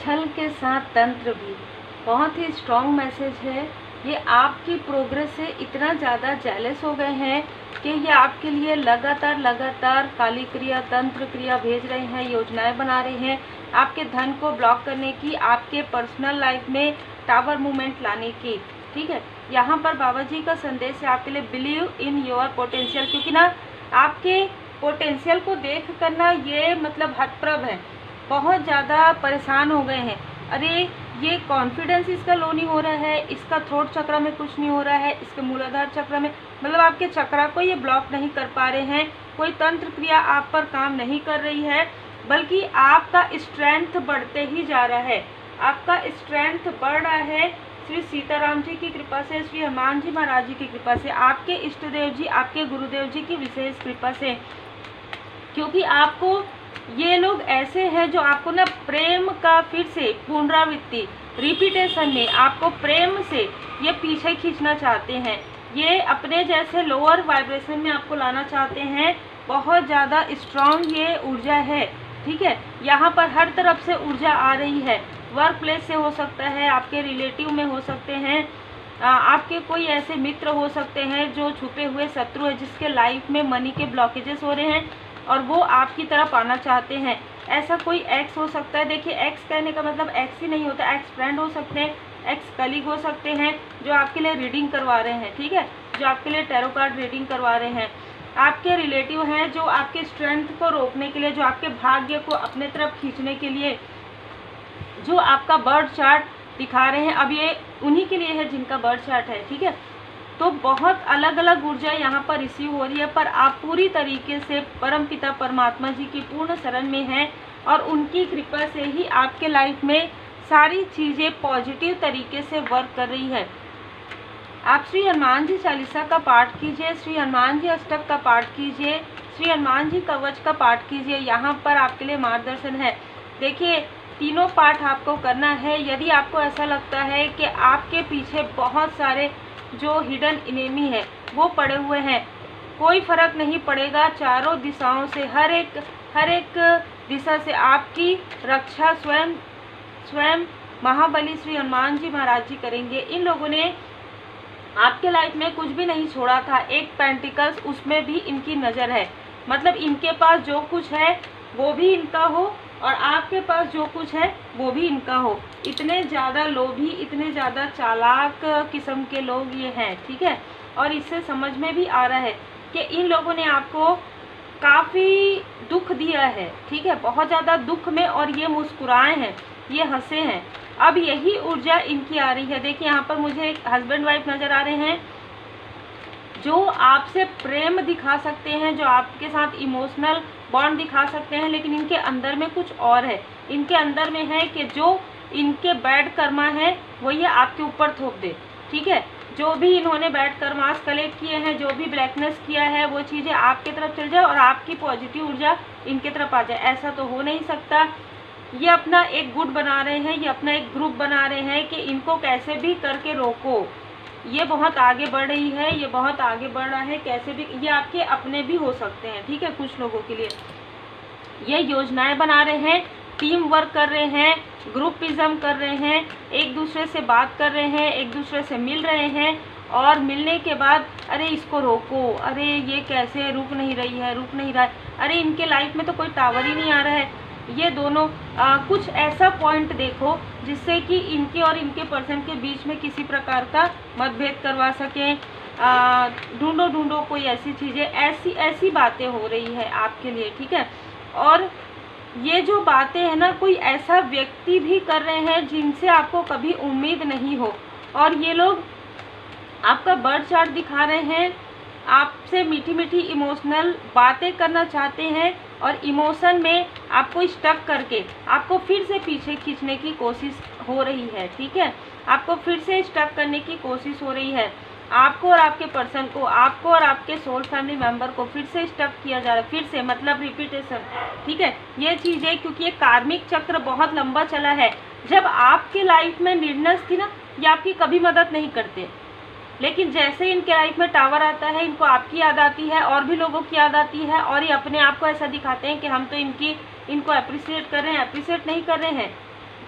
छल के साथ तंत्र भी, बहुत ही स्ट्रॉन्ग मैसेज है। ये आपकी प्रोग्रेस से इतना ज़्यादा जेलस हो गए हैं कि ये आपके लिए लगातार काली क्रिया, तंत्र क्रिया भेज रहे हैं, योजनाएं बना रहे हैं आपके धन को ब्लॉक करने की, आपके पर्सनल लाइफ में टावर मूवमेंट लाने की। ठीक है, यहाँ पर बाबा जी का संदेश है आपके लिए, बिलीव इन योर पोटेंशियल, क्योंकि ना आपके पोटेंशियल को देख कर ना ये मतलब हतप्रभ है, बहुत ज़्यादा परेशान हो गए हैं। अरे ये कॉन्फिडेंस इसका लो नहीं हो रहा है, इसका थ्रोट चक्र में कुछ नहीं हो रहा है, इसके मूलाधार चक्र में, मतलब आपके चक्र को ये ब्लॉक नहीं कर पा रहे हैं, कोई तंत्र क्रिया आप पर काम नहीं कर रही है, बल्कि आपका स्ट्रेंथ बढ़ते ही जा रहा है, आपका स्ट्रेंथ बढ़ रहा है श्री सीताराम जी की कृपा से, श्री हनुमान जी महाराज जी की कृपा से, आपके इष्ट देव जी, आपके गुरुदेव जी की विशेष कृपा से। क्योंकि आपको ये लोग ऐसे हैं जो आपको ना प्रेम का फिर से पुनरावृत्ति, रिपीटेशन में आपको प्रेम से ये पीछे खींचना चाहते हैं, ये अपने जैसे लोअर वाइब्रेशन में आपको लाना चाहते हैं। बहुत ज़्यादा स्ट्रॉन्ग ये ऊर्जा है। ठीक है, यहाँ पर हर तरफ से ऊर्जा आ रही है, वर्क प्लेस से हो सकता है, आपके रिलेटिव में हो सकते हैं, आपके कोई ऐसे मित्र हो सकते हैं जो छुपे हुए शत्रु है, जिसके लाइफ में मनी के ब्लॉकेजेस हो रहे हैं और वो आपकी तरफ आना चाहते हैं। ऐसा कोई एक्स हो सकता है। देखिए, एक्स कहने का मतलब एक्स ही नहीं होता, एक्स फ्रेंड हो सकते हैं, एक्स कलीग हो सकते हैं जो आपके लिए रीडिंग करवा रहे हैं। ठीक है, जो आपके लिए टैरो कार्ड रीडिंग करवा रहे हैं, आपके रिलेटिव हैं जो आपके स्ट्रेंथ को रोकने के लिए, जो आपके भाग्य को अपने तरफ खींचने के लिए, जो आपका बर्थ चार्ट दिखा रहे हैं। अब ये उन्हीं के लिए है जिनका बर्थ चार्ट है। ठीक है, तो बहुत अलग अलग ऊर्जा यहाँ पर रिसीव हो रही है, पर आप पूरी तरीके से परमपिता परमात्मा जी की पूर्ण शरण में हैं और उनकी कृपा से ही आपके लाइफ में सारी चीज़ें पॉजिटिव तरीके से वर्क कर रही है। आप श्री हनुमान जी चालीसा का पाठ कीजिए, श्री हनुमान जी अष्टक का पाठ कीजिए, श्री हनुमान जी कवच का पाठ कीजिए, यहाँ पर आपके लिए मार्गदर्शन है। देखिए, तीनों पाठ आपको करना है। यदि आपको ऐसा लगता है कि आपके पीछे बहुत सारे जो हिडन इनेमी है वो पड़े हुए हैं, कोई फर्क नहीं पड़ेगा, चारों दिशाओं से हर एक दिशा से आपकी रक्षा स्वयं महाबली श्री हनुमान जी महाराज जी करेंगे। इन लोगों ने आपके लाइफ में कुछ भी नहीं छोड़ा था, एक पेंटिकल्स उसमें भी इनकी नज़र है, मतलब इनके पास जो कुछ है वो भी इनका हो और आपके पास जो कुछ है वो भी इनका हो। इतने ज़्यादा लोभी, इतने ज़्यादा चालाक किस्म के लोग ये हैं। ठीक है, और इससे समझ में भी आ रहा है कि इन लोगों ने आपको काफ़ी दुख दिया है। ठीक है, बहुत ज़्यादा दुख में, और ये मुस्कुराए हैं, ये हंसे हैं। अब यही ऊर्जा इनकी आ रही है। देखिए, यहाँ पर मुझे एक हस्बैंड वाइफ नज़र आ रहे हैं जो आपसे प्रेम दिखा सकते हैं, जो आपके साथ इमोशनल बॉन्ड दिखा सकते हैं, लेकिन इनके अंदर में कुछ और है। इनके अंदर में है कि जो इनके बैड कर्मा है वो ये आपके ऊपर थोप दे। ठीक है, जो भी इन्होंने बैड कर्मास कलेक्ट किए हैं, जो भी ब्लैकनेस किया है, वो चीज़ें आपकी तरफ चल जाए और आपकी पॉजिटिव ऊर्जा इनके तरफ आ जाए। ऐसा तो हो नहीं सकता। ये अपना एक गुट बना रहे हैं, ये अपना एक ग्रुप बना रहे हैं कि इनको कैसे भी करके रोको। ये बहुत आगे बढ़ रही है, ये बहुत आगे बढ़ रहा है, कैसे भी। ये आपके अपने भी हो सकते हैं। ठीक है, कुछ लोगों के लिए ये योजनाएं बना रहे हैं, टीम वर्क कर रहे हैं, ग्रुपिज्म कर रहे हैं, एक दूसरे से बात कर रहे हैं, एक दूसरे से मिल रहे हैं, और मिलने के बाद अरे इसको रोको, अरे ये कैसे रुक नहीं रही है, रुक नहीं रहा है, अरे इनके लाइफ में तो कोई टावर ही नहीं आ रहा है। ये दोनों कुछ ऐसा पॉइंट देखो जिससे कि इनके और इनके पर्सन के बीच में किसी प्रकार का मतभेद करवा सकें। ढूंढो कोई ऐसी चीज़ें, ऐसी बातें हो रही है आपके लिए। ठीक है, और ये जो बातें हैं ना, कोई ऐसा व्यक्ति भी कर रहे हैं जिनसे आपको कभी उम्मीद नहीं हो, और ये लोग आपका बर्थ चार्ट दिखा रहे हैं, आपसे मीठी मीठी इमोशनल बातें करना चाहते हैं, और इमोशन में आपको स्टक करके आपको फिर से पीछे खींचने की कोशिश हो रही है। ठीक है, आपको फिर से स्टक करने की कोशिश हो रही है, आपको और आपके पर्सन को, आपको और आपके सोल फैमिली मेंबर को फिर से स्टक किया जा रहा है, फिर से मतलब रिपीटेशन। ठीक है, ये चीज़ें, क्योंकि ये कार्मिक चक्र बहुत लंबा चला है। जब आपके लाइफ में नीडनेस थी ना, ये आपकी कभी मदद नहीं करते, लेकिन जैसे ही इनके लाइफ में टावर आता है, इनको आपकी याद आती है और भी लोगों की याद आती है, और ये अपने आप को ऐसा दिखाते हैं कि हम तो इनको अप्रिशिएट कर रहे हैं। अप्रिशिएट नहीं कर रहे हैं,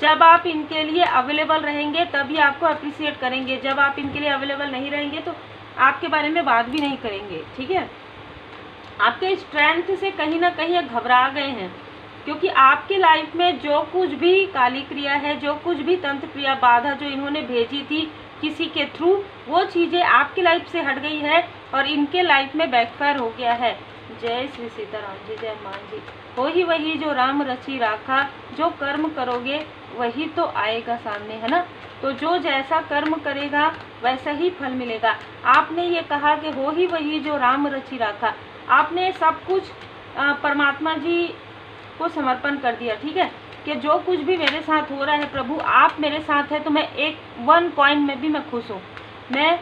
जब आप इनके लिए अवेलेबल रहेंगे तभी आपको अप्रिशिएट करेंगे, जब आप इनके लिए अवेलेबल नहीं रहेंगे तो आपके बारे में बात भी नहीं करेंगे। ठीक है, आपके स्ट्रेंथ से कहीं ना कहीं ये घबरा गए हैं, क्योंकि आपकी लाइफ में जो कुछ भी काली क्रिया है, जो कुछ भी तंत्र क्रिया बाधा जो इन्होंने भेजी थी किसी के थ्रू, वो चीज़ें आपकी लाइफ से हट गई है और इनके लाइफ में बैकफायर हो गया है। जय श्री सीताराम जी, जय हनुमान जी। हो ही वही जो राम रची राखा, जो कर्म करोगे वही तो आएगा सामने, है ना। तो जो जैसा कर्म करेगा वैसा ही फल मिलेगा। आपने ये कहा कि हो ही वही जो राम रची राखा, आपने सब कुछ परमात्मा जी को समर्पण कर दिया। ठीक है, कि जो कुछ भी मेरे साथ हो रहा है प्रभु आप मेरे साथ है, तो मैं एक 1 पॉइंट में भी मैं खुश हूँ, मैं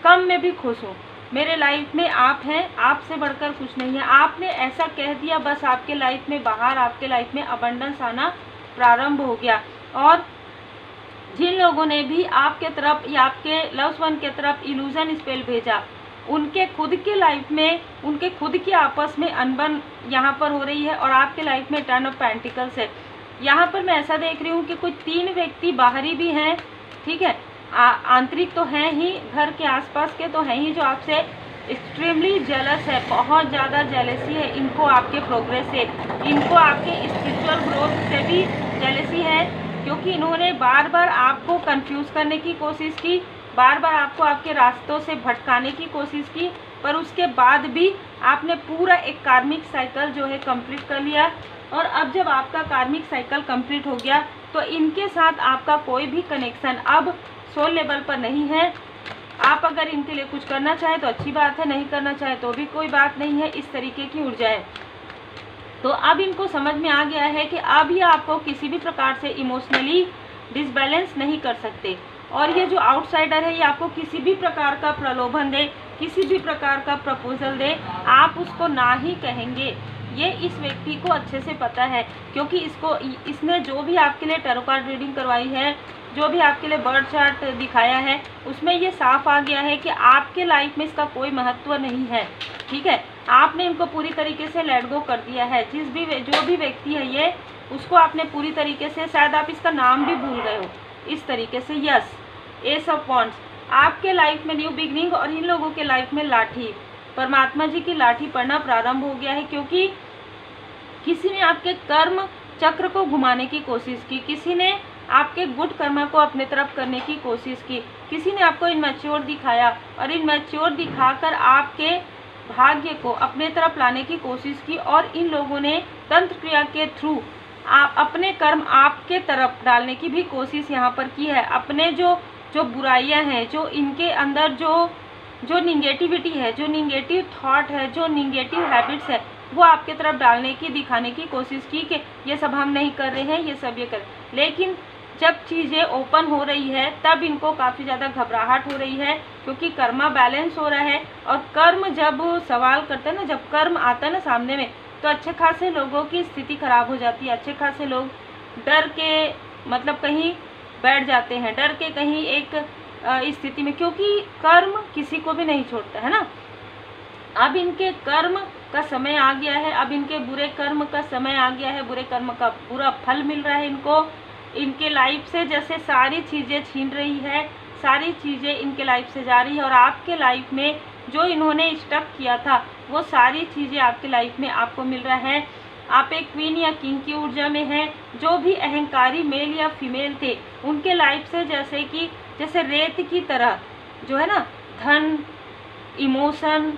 कम में भी खुश हूँ, मेरे लाइफ में आप हैं, आपसे बढ़कर कुछ नहीं है। आपने ऐसा कह दिया, बस आपके लाइफ में बाहर, आपके लाइफ में अबंडेंस आना प्रारंभ हो गया। और जिन लोगों ने भी आपके तरफ या आपके लव्स वन के तरफ इल्यूजन स्पेल भेजा, उनके खुद के लाइफ में, उनके खुद के आपस में अनबन यहाँ पर हो रही है और आपके लाइफ में टर्न ऑफ पेंटिकल्स है। यहाँ पर मैं ऐसा देख रही हूँ कि कुछ 3 व्यक्ति बाहरी भी हैं, ठीक है, आंतरिक तो हैं ही, घर के आसपास के तो हैं ही, जो आपसे एक्सट्रीमली जेलस है, बहुत ज़्यादा जेलसी है इनको आपके प्रोग्रेस से, इनको आपके स्पिरिचुअल ग्रोथ से भी जेलसी है, क्योंकि इन्होंने बार बार आपको कंफ्यूज करने की कोशिश की, बार बार आपको आपके रास्तों से भटकाने की कोशिश की, पर उसके बाद भी आपने पूरा एक कार्मिक साइकिल जो है कंप्लीट कर लिया। और अब जब आपका कार्मिक साइकिल कंप्लीट हो गया तो इनके साथ आपका कोई भी कनेक्शन अब सोल लेवल पर नहीं है। आप अगर इनके लिए कुछ करना चाहें तो अच्छी बात है, नहीं करना चाहें तो भी कोई बात नहीं है, इस तरीके की ऊर्जा है। तो अब इनको समझ में आ गया है कि अब ये आपको किसी भी प्रकार से इमोशनली डिसबैलेंस नहीं कर सकते, और ये जो आउटसाइडर है ये आपको किसी भी प्रकार का प्रलोभन दे, किसी भी प्रकार का प्रपोजल दे, आप उसको ना ही कहेंगे। ये इस व्यक्ति को अच्छे से पता है, क्योंकि इसने जो भी आपके लिए टैरो कार्ड रीडिंग करवाई है, जो भी आपके लिए बर्थ चार्ट दिखाया है, उसमें ये साफ आ गया है कि आपके लाइफ में इसका कोई महत्व नहीं है। ठीक है, आपने इनको पूरी तरीके से लेट गो कर दिया है। जो भी व्यक्ति है ये, उसको आपने पूरी तरीके से, शायद आप इसका नाम भी भूल गए हो, इस तरीके से। यस, एस ऑफ वॉन्ड्स, आपके लाइफ में न्यू बिगनिंग, और इन लोगों के लाइफ में लाठी, परमात्मा जी की लाठी पड़ना प्रारंभ हो गया है, क्योंकि किसी ने आपके कर्म चक्र को घुमाने की कोशिश की, किसी ने आपके गुड कर्म को अपने तरफ करने की कोशिश की, किसी ने आपको इनमैच्योर दिखाया और इनमैच्योर दिखाकर आपके भाग्य को अपने तरफ लाने की कोशिश की, और इन लोगों ने तंत्र क्रिया के थ्रू अपने कर्म आपके तरफ डालने की भी कोशिश यहाँ पर की है। अपने जो बुराइयां हैं, जो इनके अंदर जो निगेटिविटी है, जो निगेटिव थॉट है, जो निगेटिव हैबिट्स है, वो आपके तरफ डालने की, दिखाने की कोशिश की कि ये सब हम नहीं कर रहे हैं, ये सब ये कर। लेकिन जब चीज़ें ओपन हो रही है तब इनको काफ़ी ज़्यादा घबराहट हो रही है, क्योंकि कर्मा बैलेंस हो रहा है। और कर्म जब सवाल करते हैं ना, जब कर्म आता है ना सामने में, तो अच्छे खासे लोगों की स्थिति खराब हो जाती है। अच्छे खासे लोग डर के मतलब कहीं बैठ जाते हैं, डर के कहीं एक स्थिति में, क्योंकि कर्म किसी को भी नहीं छोड़ता है ना। अब इनके कर्म का समय आ गया है, अब इनके बुरे कर्म का समय आ गया है, बुरे कर्म का बुरा फल मिल रहा है इनको। इनके लाइफ से जैसे सारी चीज़ें छीन रही है, सारी चीज़ें इनके लाइफ से जा रही है, और आपके लाइफ में जो इन्होंने स्टक किया था वो सारी चीज़ें आपके लाइफ में आपको मिल रहा है। आप एक क्वीन या किंग की ऊर्जा में हैं। जो भी अहंकारी मेल या फीमेल थे, उनके लाइफ से जैसे रेत की तरह जो है ना, धन, इमोशन,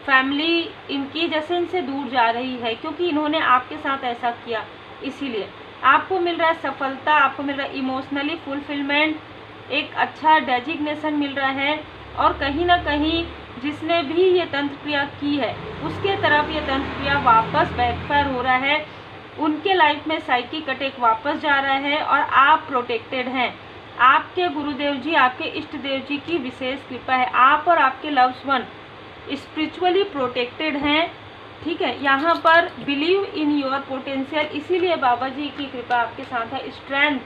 फैमिली इनकी जैसे इनसे दूर जा रही है, क्योंकि इन्होंने आपके साथ ऐसा किया। इसीलिए आपको मिल रहा है सफलता, आपको मिल रहा है इमोशनली फुलफिलमेंट, एक अच्छा डेजिग्नेशन मिल रहा है। और कहीं ना कहीं जिसने भी ये तंत्र क्रिया की है उसके तरफ ये तंत्र क्रिया वापस बैकफायर हो रहा है। उनके लाइफ में साइकिक अटैक वापस जा रहा है, और आप प्रोटेक्टेड हैं। आपके गुरुदेव जी, आपके इष्ट देव जी की विशेष कृपा है। आप और आपके लव्स वन स्पिरिचुअली प्रोटेक्टेड हैं। ठीक है, यहाँ पर बिलीव इन योर पोटेंशियल, इसीलिए बाबा जी की कृपा आपके साथ है। स्ट्रेंथ,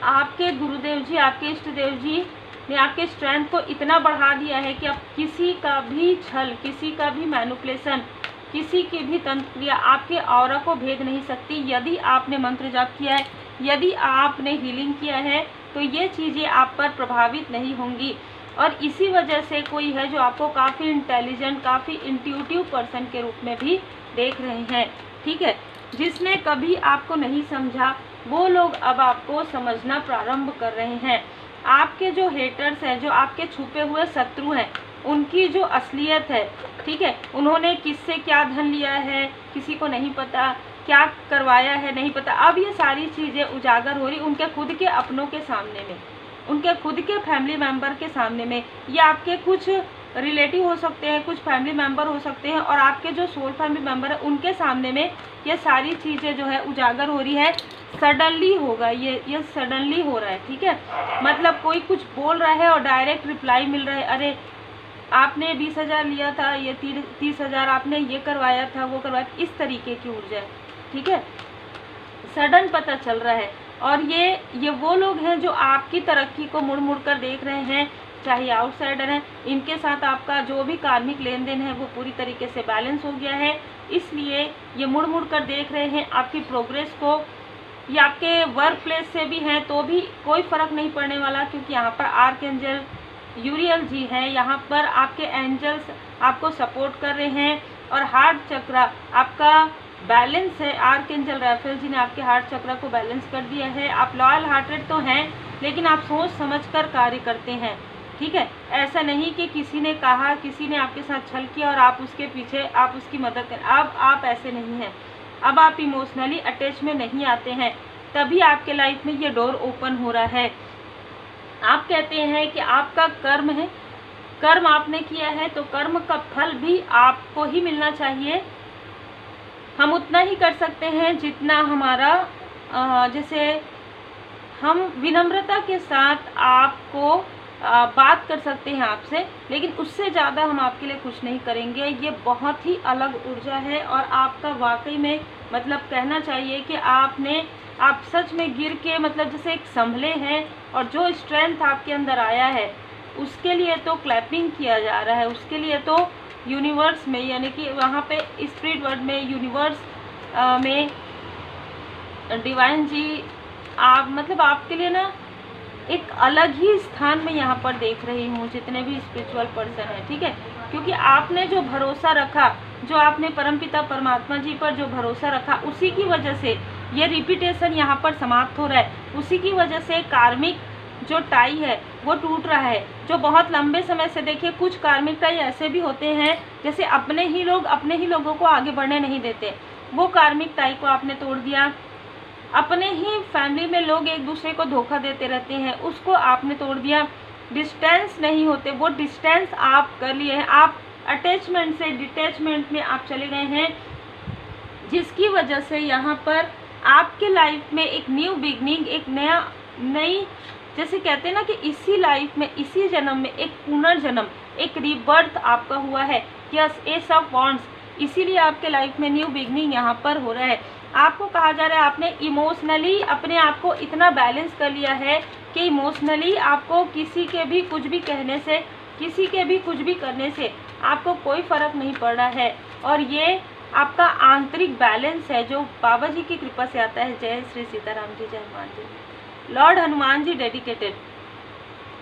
आपके गुरुदेव जी, आपके इष्ट देव जी ने आपके स्ट्रेंथ को इतना बढ़ा दिया है कि अब किसी का भी छल, किसी का भी मैनिपुलेशन किसी की भी तंत्र क्रिया आपके ऑरा को भेद नहीं सकती। यदि आपने मंत्र जाप किया है, यदि आपने हीलिंग किया है, तो ये चीज़ें आप पर प्रभावित नहीं होंगी। और इसी वजह से कोई है जो आपको काफ़ी इंटेलिजेंट, काफ़ी इंट्यूटिव पर्सन के रूप में भी देख रहे हैं, ठीक है। जिसने कभी आपको नहीं समझा, वो लोग अब आपको समझना प्रारंभ कर रहे हैं। आपके जो हेटर्स हैं, जो आपके छुपे हुए शत्रु हैं, उनकी जो असलियत है, ठीक है, उन्होंने किससे क्या धन लिया है किसी को नहीं पता, क्या करवाया है नहीं पता, अब ये सारी चीज़ें उजागर हो रही उनके खुद के अपनों के सामने में, उनके खुद के फैमिली मेंबर के सामने में। ये आपके कुछ रिलेटिव हो सकते हैं, कुछ फैमिली मेंबर हो सकते हैं, और आपके जो सोल फैमिली मेंबर है उनके सामने में ये सारी चीज़ें जो है उजागर हो रही है। सडनली होगा ये सडनली हो रहा है, ठीक है। मतलब कोई कुछ बोल रहा है और डायरेक्ट रिप्लाई मिल रहा है, अरे आपने 20,000 लिया था, ये 30,000 आपने ये करवाया था, वो करवाया, इस तरीके की ऊर्जा है, ठीक है। सडन पता चल रहा है। और ये वो लोग हैं जो आपकी तरक्की को मुड़ मुड़ कर देख रहे हैं, चाहे आउटसाइडर हैं। इनके साथ आपका जो भी कार्मिक लेन देन है वो पूरी तरीके से बैलेंस हो गया है, इसलिए ये मुड़ मुड़ कर देख रहे हैं आपकी प्रोग्रेस को। ये आपके वर्क प्लेस से भी हैं तो भी कोई फ़र्क नहीं पड़ने वाला, क्योंकि यहाँ पर आर्कएंजल यूरियल जी हैं, यहाँ पर आपके एंजल्स आपको सपोर्ट कर रहे हैं। और हार्ट चक्रा आपका बैलेंस है, आर्कएंजल राफेल जी ने आपके हार्ट चक्र को बैलेंस कर दिया है। आप लॉयल हार्टेड तो हैं, लेकिन आप सोच समझकर कार्य करते हैं, ठीक है। ऐसा नहीं कि किसी ने कहा, किसी ने आपके साथ छल किया और आप उसके पीछे आप उसकी मदद करें। अब आप ऐसे नहीं हैं, अब आप इमोशनली अटैच में नहीं आते हैं, तभी आपके लाइफ में ये डोर ओपन हो रहा है। आप कहते हैं कि आपका कर्म है, कर्म आपने किया है तो कर्म का फल भी आपको ही मिलना चाहिए। हम उतना ही कर सकते हैं जितना हमारा जैसे हम विनम्रता के साथ आपको बात कर सकते हैं आपसे, लेकिन उससे ज़्यादा हम आपके लिए कुछ नहीं करेंगे। ये बहुत ही अलग ऊर्जा है और आपका वाकई में मतलब कहना चाहिए कि आप सच में गिर के मतलब जैसे एक संभले हैं, और जो स्ट्रेंथ आपके अंदर आया है उसके लिए तो क्लैपिंग किया जा रहा है, उसके लिए तो यूनिवर्स में, यानी कि वहाँ पे स्पिरिट वर्ल्ड में, यूनिवर्स में डिवाइन जी आप मतलब आपके लिए ना एक अलग ही स्थान में यहाँ पर देख रही हूँ, जितने भी स्पिरिचुअल पर्सन हैं, ठीक है। क्योंकि आपने जो भरोसा रखा, जो आपने परमपिता परमात्मा जी पर जो भरोसा रखा, उसी की वजह से ये रिपीटेशन यहाँ पर समाप्त हो रहा है। उसी की वजह से कार्मिक जो टाई है वो टूट रहा है, जो बहुत लंबे समय से, देखिए कुछ कार्मिक टाई ऐसे भी होते हैं जैसे अपने ही लोगों को आगे बढ़ने नहीं देते, वो कार्मिक टाई को आपने तोड़ दिया। अपने ही फैमिली में लोग एक दूसरे को धोखा देते रहते हैं, उसको आपने तोड़ दिया। डिस्टेंस नहीं होते, वो डिस्टेंस आप कर लिए हैं, आप अटैचमेंट से डिटैचमेंट में आप चले गए हैं, जिसकी वजह से यहाँ पर आपके लाइफ में एक न्यू बिगनिंग, एक नई जैसे कहते हैं ना कि इसी लाइफ में, इसी जन्म में एक पुनर्जन्म, एक रीबर्थ आपका हुआ है। यस, एस ऑफ वॉन्ड्स, इसीलिए आपके लाइफ में न्यू बिगनिंग यहाँ पर हो रहा है। आपको कहा जा रहा है आपने इमोशनली अपने आप को इतना बैलेंस कर लिया है कि इमोशनली आपको किसी के भी कुछ भी कहने से, किसी के भी कुछ भी करने से आपको कोई फ़र्क नहीं पड़ रहा है। और ये आपका आंतरिक बैलेंस है जो बाबा जी की कृपा से आता है। जय श्री सीताराम जी, जय हनुमान जी। लॉर्ड हनुमान जी डेडिकेटेड,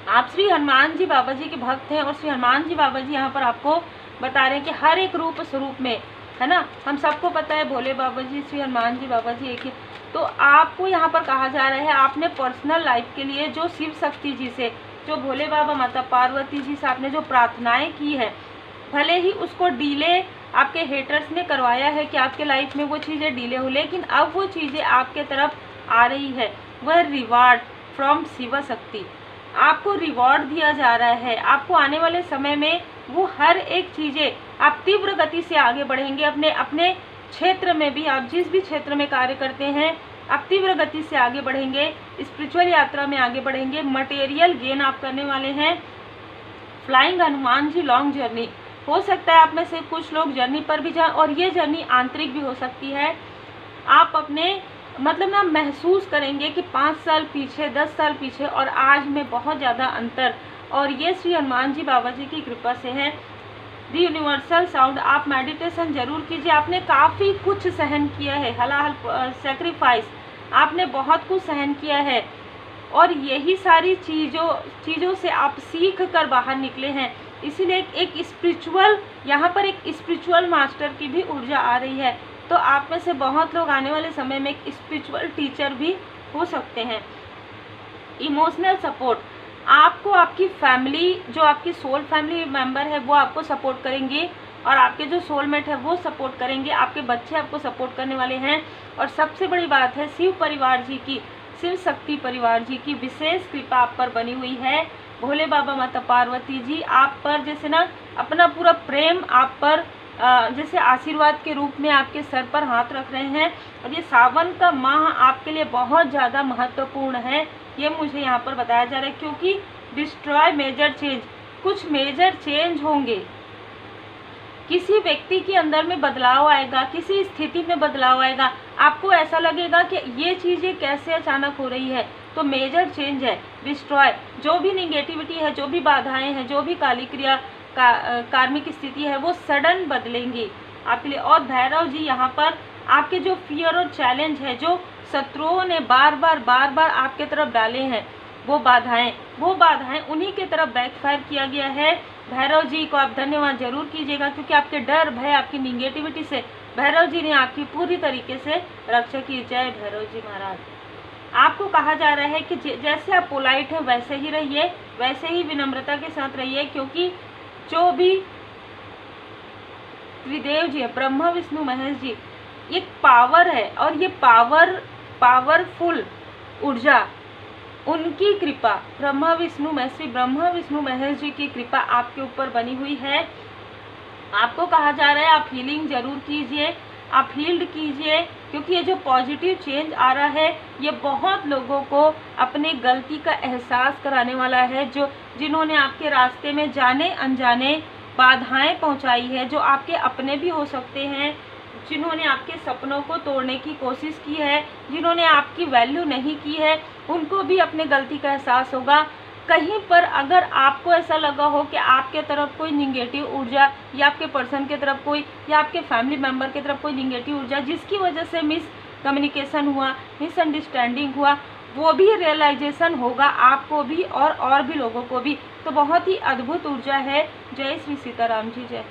आप श्री हनुमान जी बाबा जी के भक्त हैं, और श्री हनुमान जी बाबा जी यहाँ पर आपको बता रहे हैं कि हर एक रूप स्वरूप में, है ना, हम सबको पता है भोले बाबा जी, श्री हनुमान जी बाबा जी एक ही। तो आपको यहाँ पर कहा जा रहा है आपने पर्सनल लाइफ के लिए जो शिव शक्ति जी से, जो भोले बाबा माता पार्वती जी से आपने जो प्रार्थनाएं की है, भले ही उसको डिले आपके हेटर्स ने करवाया है कि आपके लाइफ में वो चीज़ें डिले हो, लेकिन अब वो चीज़ें आपके तरफ आ रही है। वह रिवार्ड फ्रॉम शिव शक्ति, आपको रिवॉर्ड दिया जा रहा है। आपको आने वाले समय में वो हर एक चीज़ें, आप तीव्र गति से आगे बढ़ेंगे। अपने क्षेत्र में भी, आप जिस भी क्षेत्र में कार्य करते हैं, आप तीव्र गति से आगे बढ़ेंगे, स्पिरिचुअल यात्रा में आगे बढ़ेंगे, मटेरियल गेन आप करने वाले हैं। Flying Hanuman ji long journey, हो सकता है आप में से कुछ लोग जर्नी पर भी जाएं, और ये जर्नी आंतरिक भी हो सकती है। आप अपने मतलब ना महसूस करेंगे कि 5 साल पीछे, 10 साल पीछे और आज में बहुत ज़्यादा अंतर, और ये श्री हनुमान जी बाबा जी की कृपा से है। The universal sound. आप मेडिटेशन जरूर कीजिए। आपने काफ़ी कुछ सहन किया है, हलाहल सेक्रीफाइस, आपने बहुत कुछ सहन किया है और यही सारी चीज़ों से आप सीख कर बाहर निकले हैं। इसीलिए एक स्पिरिचुअल, यहाँ पर एक स्पिरिचुअल मास्टर की भी ऊर्जा आ रही है। तो आप में से बहुत लोग आने वाले समय में एक स्पिरिचुअल टीचर भी हो सकते हैं। इमोशनल सपोर्ट, आपको आपकी फैमिली, जो आपकी सोल फैमिली मेंबर है वो आपको सपोर्ट करेंगे और आपके जो सोलमेट है वो सपोर्ट करेंगे, आपके बच्चे आपको सपोर्ट करने वाले हैं। और सबसे बड़ी बात है शिव परिवार जी की, शिव शक्ति परिवार जी की विशेष कृपा आप पर बनी हुई है। भोले बाबा माता पार्वती जी आप पर जैसे ना अपना पूरा प्रेम आप पर जैसे आशीर्वाद के रूप में आपके सर पर हाथ रख रहे हैं। और ये सावन का माह आपके लिए बहुत ज़्यादा महत्वपूर्ण है, ये मुझे यहाँ पर बताया जा रहा है, क्योंकि डिस्ट्रॉय मेजर चेंज, कुछ मेजर चेंज होंगे, किसी व्यक्ति के अंदर में बदलाव आएगा, किसी स्थिति में बदलाव आएगा। आपको ऐसा लगेगा कि ये चीज़ें कैसे अचानक हो रही है, तो मेजर चेंज है। डिस्ट्रॉय, जो भी निगेटिविटी है, जो भी बाधाएं हैं, जो भी काली क्रिया कार्मिक स्थिति है, वो सडन बदलेंगी आपके लिए। और भैरव जी यहाँ पर आपके जो फियर और चैलेंज है, जो शत्रुओं ने बार बार आपके तरफ डाले हैं, वो बाधाएं उन्हीं के तरफ बैकफायर किया गया है। भैरव जी को आप धन्यवाद जरूर कीजिएगा, क्योंकि आपके डर भय, आपकी निगेटिविटी से भैरव जी ने आपकी पूरी तरीके से रक्षा की। जय भैरव जी महाराज। आपको कहा जा रहा है कि जैसे आप पोलाइट हैं वैसे ही रहिए, वैसे ही विनम्रता के साथ रहिए, क्योंकि जो भी त्रिदेव जी है, ब्रह्मा विष्णु महेश जी, एक पावर है और ये पावरफुल ऊर्जा, उनकी कृपा, ब्रह्मा विष्णु महेश जी की कृपा आपके ऊपर बनी हुई है। आपको कहा जा रहा है आप हीलिंग जरूर कीजिए, आप हील्ड कीजिए, क्योंकि ये जो पॉजिटिव चेंज आ रहा है ये बहुत लोगों को अपने गलती का एहसास कराने वाला है, जिन्होंने आपके रास्ते में जाने अनजाने बाधाएं पहुंचाई है, जो आपके अपने भी हो सकते हैं, जिन्होंने आपके सपनों को तोड़ने की कोशिश की है, जिन्होंने आपकी वैल्यू नहीं की है, उनको भी अपने गलती का एहसास होगा। कहीं पर अगर आपको ऐसा लगा हो कि आपके तरफ कोई निगेटिव ऊर्जा, या आपके पर्सन के तरफ कोई, या आपके फैमिली मेम्बर की तरफ कोई निगेटिव ऊर्जा, जिसकी वजह से मिसकम्युनिकेशन हुआ, मिसअंडरस्टैंडिंग हुआ, वो भी रियलाइजेशन होगा आपको भी और भी लोगों को भी। तो बहुत ही अद्भुत ऊर्जा है। जय श्री सीताराम जी, जय।